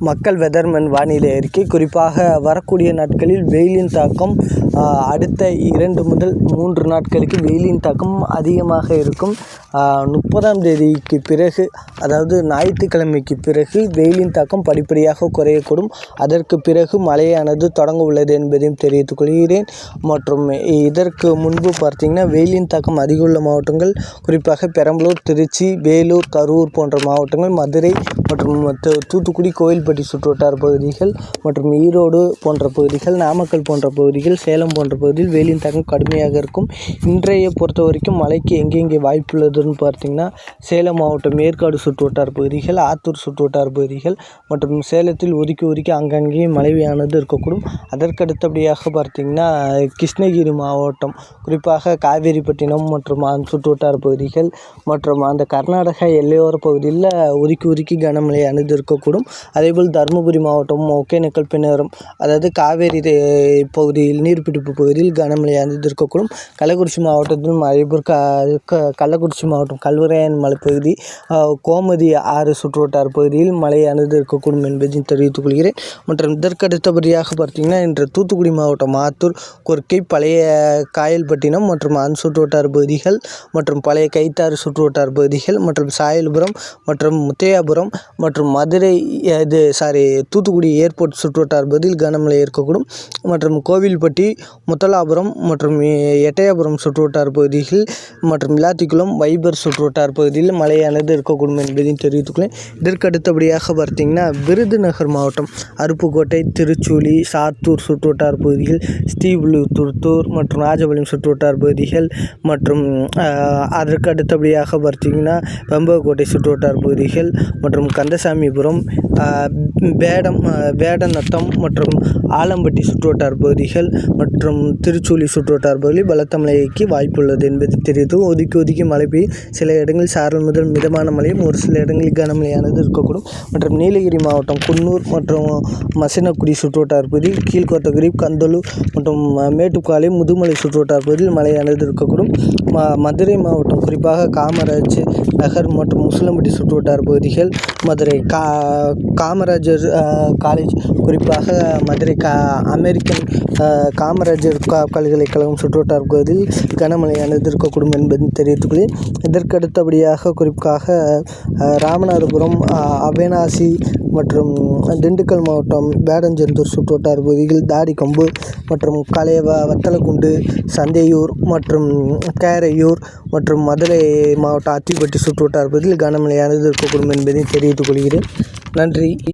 மக்கள் வெதர்மேன் வானிலை அறிக்கை. குறிப்பாக வரக்கூடிய நாட்களில் வெயிலின் தாக்கம் அடுத்த 2 முதல் 3 நாட்களுக்கு வெயிலின் தாக்கம் அதிகமாக இருக்கும். 30ஆம் தேதிக்கு பிறகு, அதாவது ஞாயிற்றுக்கிழமைக்கு பிறகு வெயிலின் தாக்கம் படிப்படியாக குறையக்கூடும். அதற்கு பிறகு மழையானது தொடங்க உள்ளது என்பதையும் தெரிவித்துக் கொள்கிறேன். மற்றும் இதற்கு முன்பு பார்த்தீங்கன்னா வெயிலின் தாக்கம் அதிகம் உள்ள மாவட்டங்கள் குறிப்பாக பெரம்பலூர், திருச்சி, வேலூர், கரூர் போன்ற மாவட்டங்கள், மதுரை மற்றும் தூத்துக்குடி, கோவில்பட்டி சுற்றுவட்டார பகுதிகள் மற்றும் ஈரோடு போன்ற பகுதிகள், நாமக்கல் போன்ற பகுதிகள், சேலம் போன்ற பகுதியில் வெயிலின் தாக்கம் கடுமையாக இருக்கும். இன்றைய பொறுத்த வரைக்கும் மழைக்கு எங்கெங்கே வாய்ப்புள்ளதுன்னு பார்த்தீங்கன்னா, சேலம் மாவட்டம் ஏற்காடு சுற்றுவட்டார பகுதிகள், ஆத்தூர் சுற்றுவட்டார பகுதிகள் மற்றும் சேலத்தில் ஒதுக்கி அங்கங்கே மழையானது இருக்கக்கூடும். அதற்கு அடுத்தபடியாக பார்த்தீங்கன்னா கிருஷ்ணகிரி மாவட்டம் குறிப்பாக காவேரிப்பட்டினம் மற்றும் சுற்றுவட்டார பகுதிகள் மற்றும் அந்த கர்நாடகா எல்லையோர பகுதியில் ஒதுக்கி கனமழையானது இருக்கக்கூடும். அதேபோல் தருமபுரி மாவட்டம் ஒகேனக்கல், பின்னரம், அதாவது காவேரி பகுதியில் நீர்பிடிப்பு பகுதியில் கனமழையானது இருக்கக்கூடும். கள்ளக்குறிச்சி மாவட்டத்தில் அதேபோல் கள்ளக்குறிச்சி மாவட்டம் கல்வராயன் மலைப்பகுதி, கோமதி ஆறு சுற்றுவட்டார பகுதியில் மழையானது இருக்கக்கூடும் என்பதையும் தெரிவித்துக் கொள்கிறேன். மற்றும் இதற்கு அடுத்தபடியாக பார்த்தீங்கன்னா இன்று தூத்துக்குடி மாவட்டம் ஆத்தூர், கொர்க்கை, பழைய காயல்பட்டினம் மற்றும் சுற்றுவட்டார பகுதிகள் மற்றும் பழைய கைத்தாறு சுற்றுவட்டார பகுதிகள் மற்றும் சாயல்புரம் மற்றும் முத்தையாபுரம் மற்றும் மதுரை தூத்துக்குடி ஏர்போர்ட் சுற்றுவட்டார பகுதியில் கனமழை இருக்கக்கூடும். மற்றும் கோவில்பட்டி, முத்தலாபுரம் மற்றும் எட்டயபுரம் சுற்றுவட்டார பகுதிகள் மற்றும் விளாத்திக்குளம், வைபர் சுற்றுவட்டார பகுதியில் மழையானது இருக்கக்கூடும் என்பதையும் தெரிவித்துக்கொள்ளேன். இதற்கு அடுத்தபடியாக பார்த்தீங்கன்னா விருதுநகர் மாவட்டம் அருப்புக்கோட்டை, திருச்சூலி, சாத்தூர் சுற்றுவட்டார பகுதிகள், ஸ்ரீவில்லிபுத்தூர் மற்றும் ராஜபாளையம் சுற்றுவட்டார பகுதிகள் மற்றும் அதற்கு அடுத்தபடியாக பார்த்தீங்கன்னா வெம்பகோட்டை சுற்றுவட்டார பகுதிகள் மற்றும் கந்தசாமிபுரம், வேடநத்தம் மற்றும் ஆலம்பட்டி சுற்றுவட்டார பகுதிகள் மற்றும் திருச்சூலி சுற்றுவட்டார பகுதியில் பலத்த மழைக்கு வாய்ப்புள்ளது என்பதை தெரிவித்து ஒதுக்கி மழை பெய்யும். சில இடங்களில் சாரல் முதல் மிதமான மழையும், ஒரு சில இடங்களில் கனமழையானது இருக்கக்கூடும். மற்றும் நீலகிரி மாவட்டம் குன்னூர் மற்றும் மசினக்குடி சுற்றுவட்டார பகுதியில், கீழ்கோத்தகிரி, கந்தலூர் மற்றும் மேட்டுப்பாளைய, முதுமலை சுற்றுவட்டார பகுதியில் மழையானது இருக்கக்கூடும். மதுரை மாவட்டம் குறிப்பாக காமராஜ் நகர் மற்றும் முஸ்லம்பட்டி சுற்றுவட்டார பகுதிகள், மதுரை காமராஜர் காலேஜ் குறிப்பாக மதுரை அமெரிக்கன் காமராஜர் பல்கலைக்கழகம் சுற்றுவட்டார பகுதியில் கனமழையானது இருக்கக்கூடும் என்பதை தெரிவித்துக்கொள்கிறேன். இதற்கு அடுத்தபடியாக குறிப்பாக ராமநாதபுரம், அவிநாசி மற்றும் திண்டுக்கல் மாவட்டம் வேடஞ்சந்தூர் சுற்றுவட்டார பகுதிகள், தாடிக்கொம்பு மற்றும் வத்தலக்குண்டு, சந்தையூர் மற்றும் கேரையூர் மற்றும் மதுரை மாவட்டம் அத்திப்பட்டி சுற்றுவட்டார பகுதியில் கனமழையானது இருக்கக்கூடும் என்பதை தெரிவித்துக் கொள்கிறேன். நன்றி.